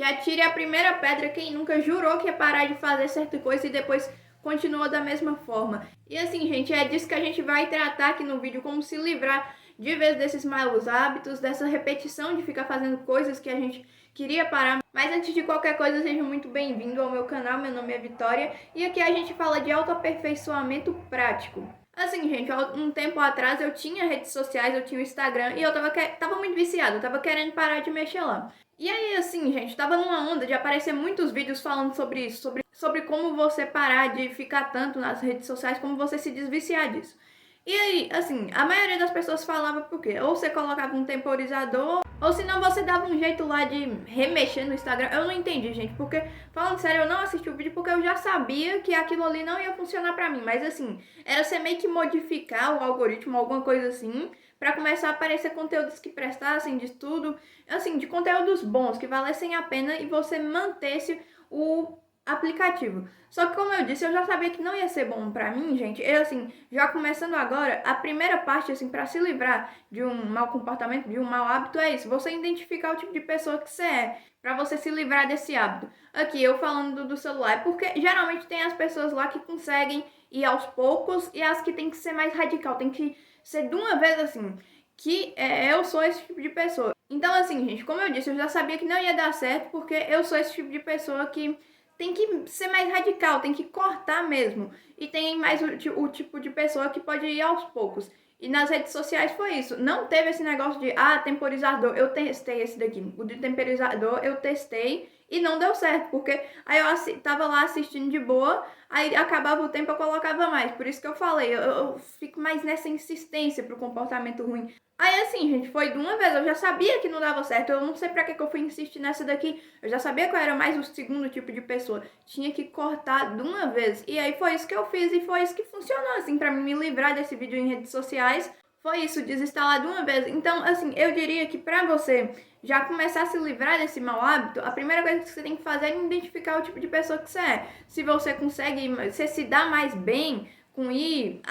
Que atire a primeira pedra quem nunca jurou que ia parar de fazer certa coisa e depois continua da mesma forma. E assim, gente, é disso que a gente vai tratar aqui no vídeo, como se livrar de vez desses maus hábitos, dessa repetição de ficar fazendo coisas que a gente queria parar. Mas antes de qualquer coisa, seja muito bem-vindo ao meu canal, meu nome é Vitória e aqui a gente fala de autoaperfeiçoamento prático. Assim, gente, um tempo atrás eu tinha redes sociais, eu tinha o Instagram e eu tava muito viciada, eu tava querendo parar de mexer lá. E aí, assim, gente, tava numa onda de aparecer muitos vídeos falando sobre isso, sobre como você parar de ficar tanto nas redes sociais, como você se desviciar disso. E aí, assim, a maioria das pessoas falava por quê? Ou você colocava um temporizador, ou senão você dava um jeito lá de remexer no Instagram. Eu não entendi, gente, porque, falando sério, eu não assisti o vídeo porque eu já sabia que aquilo ali não ia funcionar pra mim. Mas, assim, era você meio que modificar o algoritmo, alguma coisa assim, pra começar a aparecer conteúdos que prestassem de tudo, assim, de conteúdos bons, que valessem a pena e você mantesse o aplicativo. Só que como eu disse, eu já sabia que não ia ser bom pra mim, gente. Eu, assim, já começando agora, a primeira parte, assim, pra se livrar de um mau comportamento, de um mau hábito, é isso. Você identificar o tipo de pessoa que você é, pra você se livrar desse hábito. Aqui, eu falando do celular, porque geralmente tem as pessoas lá que conseguem ir aos poucos e as que tem que ser mais radical, tem que ser de uma vez, assim, que eu sou esse tipo de pessoa. Então, assim, gente, como eu disse, eu já sabia que não ia dar certo, porque eu sou esse tipo de pessoa que tem que ser mais radical, tem que cortar mesmo. E tem mais o tipo de pessoa que pode ir aos poucos. E nas redes sociais foi isso. Não teve esse negócio de, temporizador. Eu testei esse daqui. O de temporizador eu testei e não deu certo. Porque aí eu tava lá assistindo de boa, aí acabava o tempo eu colocava mais. Por isso que eu falei, eu fico mais nessa insistência pro comportamento ruim. Aí assim, gente, foi de uma vez, eu já sabia que não dava certo, eu não sei pra que eu fui insistir nessa daqui, eu já sabia que eu era mais o segundo tipo de pessoa, tinha que cortar de uma vez, e aí foi isso que eu fiz e foi isso que funcionou, assim, pra me livrar desse vídeo em redes sociais, foi isso, desinstalar de uma vez. Então, assim, eu diria que pra você já começar a se livrar desse mau hábito, a primeira coisa que você tem que fazer é identificar o tipo de pessoa que você é. Se você consegue, você se dá mais bem com ir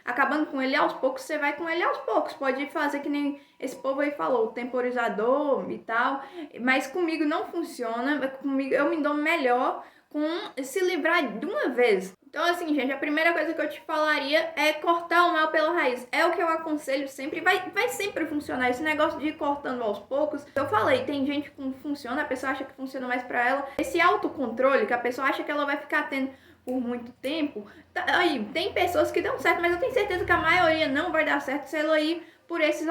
acabando com ele aos poucos, você vai com ele aos poucos. Pode fazer que nem esse povo aí falou, o temporizador e tal, mas comigo não funciona, comigo eu me dou melhor com se livrar de uma vez. Então, assim, gente, a primeira coisa que eu te falaria é cortar o mal pela raiz. É o que eu aconselho sempre, vai sempre funcionar. Esse negócio de ir cortando aos poucos, eu falei, tem gente que não funciona, a pessoa acha que funciona mais pra ela. Esse autocontrole que a pessoa acha que ela vai ficar tendo por muito tempo, aí tem pessoas que dão certo, mas eu tenho certeza que a maioria não vai dar certo se ela ir por esses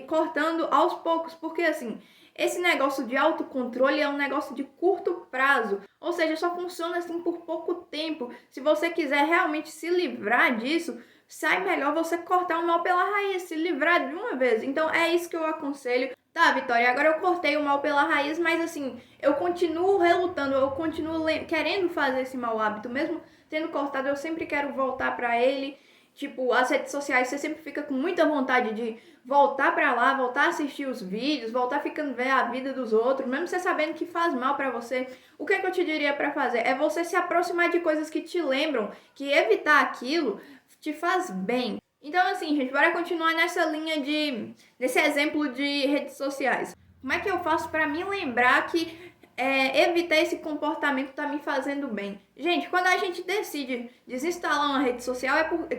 cortando aos poucos, porque assim, esse negócio de autocontrole é um negócio de curto prazo, ou seja, só funciona assim por pouco tempo. Se você quiser realmente se livrar disso, sai melhor você cortar o mal pela raiz, se livrar de uma vez. Então é isso que eu aconselho. Tá, Vitória, agora eu cortei o mal pela raiz, mas assim, eu continuo relutando, eu continuo querendo fazer esse mau hábito, mesmo tendo cortado, eu sempre quero voltar pra ele. Tipo, as redes sociais, você sempre fica com muita vontade de voltar pra lá, voltar a assistir os vídeos, voltar ficando ver a vida dos outros, mesmo você sabendo que faz mal pra você. O que é que eu te diria pra fazer? É você se aproximar de coisas que te lembram, que evitar aquilo te faz bem. Então, assim, gente, bora continuar nessa linha nesse exemplo de redes sociais. Como é que eu faço para me lembrar que evitar esse comportamento tá me fazendo bem? Gente, quando a gente decide desinstalar uma rede social,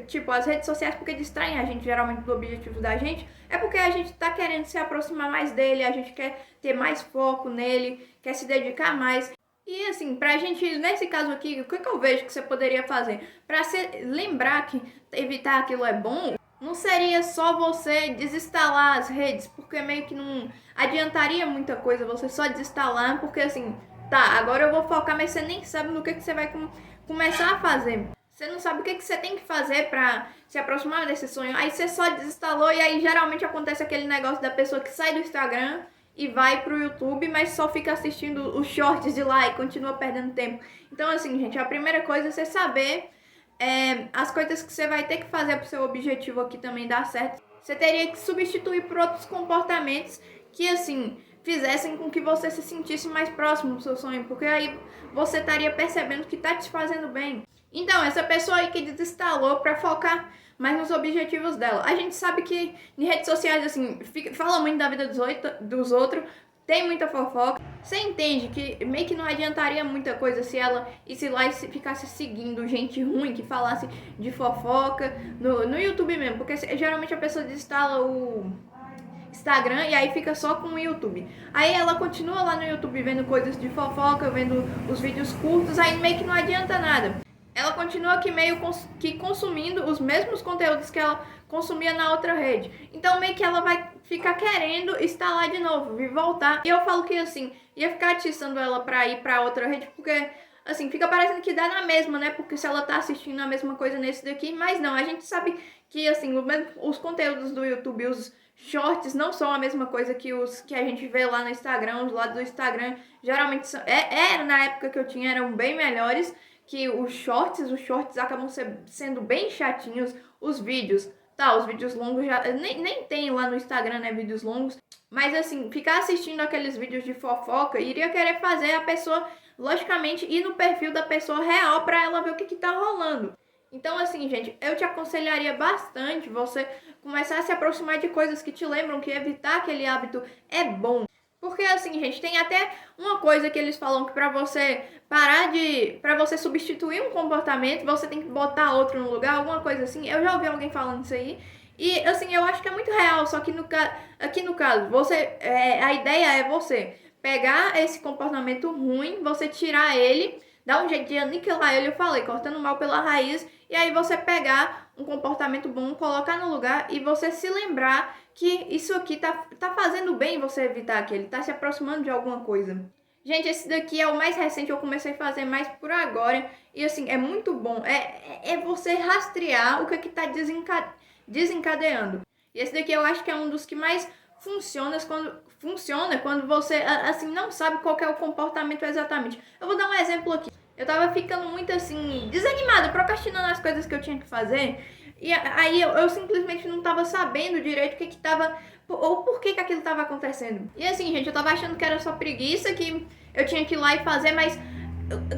tipo, as redes sociais porque distraem a gente geralmente do objetivo da gente, é porque a gente tá querendo se aproximar mais dele, a gente quer ter mais foco nele, quer se dedicar mais. E assim, pra gente, nesse caso aqui, o que eu vejo que você poderia fazer? Pra se lembrar que evitar aquilo é bom, não seria só você desinstalar as redes, porque meio que não adiantaria muita coisa você só desinstalar, porque assim, tá, agora eu vou focar, mas você nem sabe no que você vai começar a fazer. Você não sabe o que você tem que fazer pra se aproximar desse sonho. Aí você só desinstalou e aí geralmente acontece aquele negócio da pessoa que sai do Instagram e vai pro YouTube, mas só fica assistindo os shorts de lá e continua perdendo tempo. Então, assim, gente, a primeira coisa é você saber as coisas que você vai ter que fazer pro seu objetivo aqui também dar certo. Você teria que substituir por outros comportamentos que, assim, fizessem com que você se sentisse mais próximo do seu sonho, porque aí você estaria percebendo que tá te fazendo bem. Então, essa pessoa aí que desinstalou pra focar mais nos objetivos dela. A gente sabe que em redes sociais, assim, fala muito da vida dos outros, tem muita fofoca. Você entende que meio que não adiantaria muita coisa se ela isse lá e ficasse seguindo gente ruim que falasse de fofoca no YouTube mesmo, porque geralmente a pessoa desinstala o Instagram e aí fica só com o YouTube. Aí ela continua lá no YouTube vendo coisas de fofoca, vendo os vídeos curtos, aí meio que não adianta nada. Ela continua aqui meio que consumindo os mesmos conteúdos que ela consumia na outra rede. Então meio que ela vai ficar querendo instalar de novo, vir voltar. E eu falo que assim, ia ficar atiçando ela pra ir pra outra rede, porque assim, fica parecendo que dá na mesma, né? Porque se ela tá assistindo a mesma coisa nesse daqui, mas não, a gente sabe que assim, os conteúdos do YouTube, os shorts não são a mesma coisa que os que a gente vê lá no Instagram. Os lá do Instagram geralmente são, era na época que eu tinha, eram bem melhores que os shorts acabam sendo bem chatinhos. Os vídeos, tá, os vídeos longos já nem tem lá no Instagram, né, vídeos longos, mas assim, ficar assistindo aqueles vídeos de fofoca iria querer fazer a pessoa, logicamente, ir no perfil da pessoa real pra ela ver o que tá rolando. Então assim, gente, eu te aconselharia bastante você começar a se aproximar de coisas que te lembram que evitar aquele hábito é bom. Porque assim, gente, tem até uma coisa que eles falam que pra você pra você substituir um comportamento, você tem que botar outro no lugar, alguma coisa assim. Eu já ouvi alguém falando isso aí. E assim, eu acho que é muito real, só que aqui no caso, a ideia é você pegar esse comportamento ruim, você tirar ele, dar um jeito de aniquilar ele, eu falei, cortando mal pela raiz, e aí você pegar um comportamento bom, colocar no lugar e você se lembrar que isso aqui tá fazendo bem você evitar aquele, tá se aproximando de alguma coisa. Gente, esse daqui é o mais recente, eu comecei a fazer mais por agora. E assim, é muito bom. É você rastrear o que tá desencadeando. E esse daqui eu acho que é um dos que mais funciona quando você, assim, não sabe qual que é o comportamento exatamente. Eu vou dar um exemplo aqui. Eu tava ficando muito assim, desanimada, procrastinando as coisas que eu tinha que fazer. E aí eu simplesmente não tava sabendo direito o que tava, ou por que aquilo tava acontecendo. E assim, gente, eu tava achando que era só preguiça, que eu tinha que ir lá e fazer, mas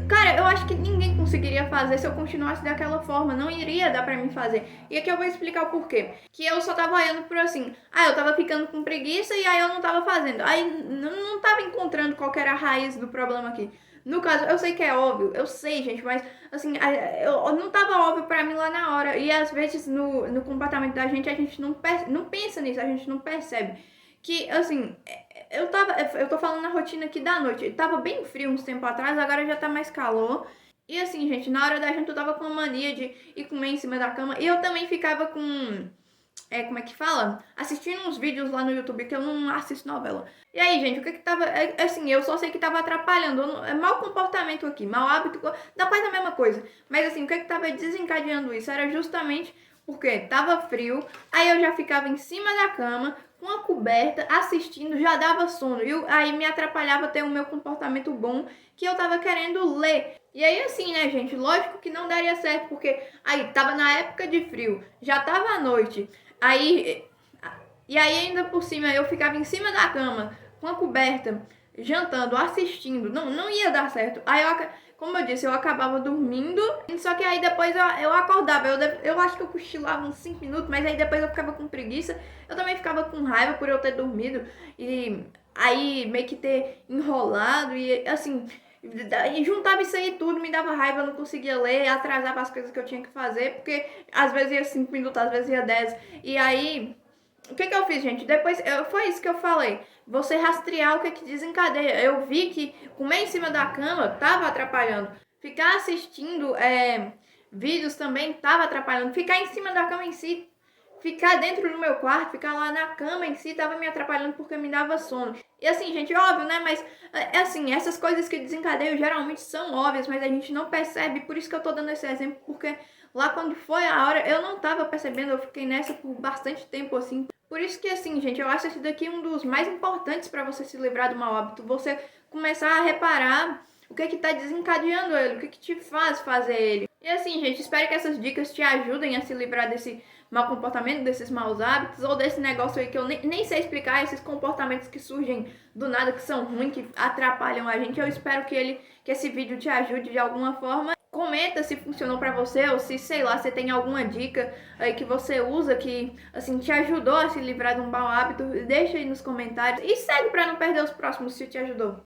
cara, eu acho que ninguém conseguiria fazer se eu continuasse daquela forma, não iria dar pra mim fazer. E aqui eu vou explicar o porquê. Que eu só tava olhando por assim, eu tava ficando com preguiça e aí eu não tava fazendo. Aí não tava encontrando qual que era a raiz do problema aqui. No caso, eu sei que é óbvio, eu sei, gente, mas assim, eu não tava óbvio pra mim lá na hora. E às vezes no comportamento da gente, a gente não pensa nisso, a gente não percebe. Que, assim, eu tô falando na rotina aqui da noite. Tava bem frio uns tempos atrás, agora já tá mais calor. E assim, gente, na hora da janta eu tava com mania de ir comer em cima da cama. E eu também ficava com... como é que fala? Assistindo uns vídeos lá no YouTube, que eu não assisto novela. E aí, gente, o que tava... assim, eu só sei que tava atrapalhando. É mau comportamento aqui, mau hábito, da quase a mesma coisa. Mas assim, o que tava desencadeando isso? Era justamente porque tava frio, aí eu já ficava em cima da cama, com a coberta, assistindo, já dava sono. E aí me atrapalhava ter o meu comportamento bom, que eu tava querendo ler. E aí assim, né, gente, lógico que não daria certo, porque aí tava na época de frio, já tava à noite. E aí ainda por cima eu ficava em cima da cama, com a coberta, jantando, assistindo, não ia dar certo. Aí como eu disse, eu acabava dormindo, só que aí depois eu acordava, eu acho que eu cochilava uns 5 minutos, mas aí depois eu ficava com preguiça, eu também ficava com raiva por eu ter dormido, e aí meio que ter enrolado, e assim, e juntava isso aí tudo, me dava raiva, eu não conseguia ler, atrasava as coisas que eu tinha que fazer, porque às vezes ia 5 minutos, às vezes ia 10, e aí... O que eu fiz, gente? Depois, foi isso que eu falei. Você rastrear o que desencadeia. Eu vi que comer em cima da cama tava atrapalhando. Ficar assistindo vídeos também tava atrapalhando. Ficar em cima da cama em si, ficar dentro do meu quarto, ficar lá na cama em si, tava me atrapalhando porque me dava sono. E assim, gente, óbvio, né? Mas, assim, essas coisas que desencadeiam geralmente são óbvias, mas a gente não percebe. Por isso que eu tô dando esse exemplo, porque lá quando foi a hora, eu não tava percebendo, eu fiquei nessa por bastante tempo, assim. Por isso que, assim, gente, eu acho esse daqui um dos mais importantes para você se livrar do mau hábito. Você começar a reparar o que tá desencadeando ele, o que te faz fazer ele. E assim, gente, espero que essas dicas te ajudem a se livrar desse mau comportamento, desses maus hábitos, ou desse negócio aí que eu nem sei explicar, esses comportamentos que surgem do nada, que são ruins, que atrapalham a gente. Eu espero que esse vídeo te ajude de alguma forma. Comenta se funcionou pra você ou se, sei lá, você tem alguma dica aí que você usa que, assim, te ajudou a se livrar de um mau hábito. Deixa aí nos comentários e segue pra não perder os próximos se te ajudou.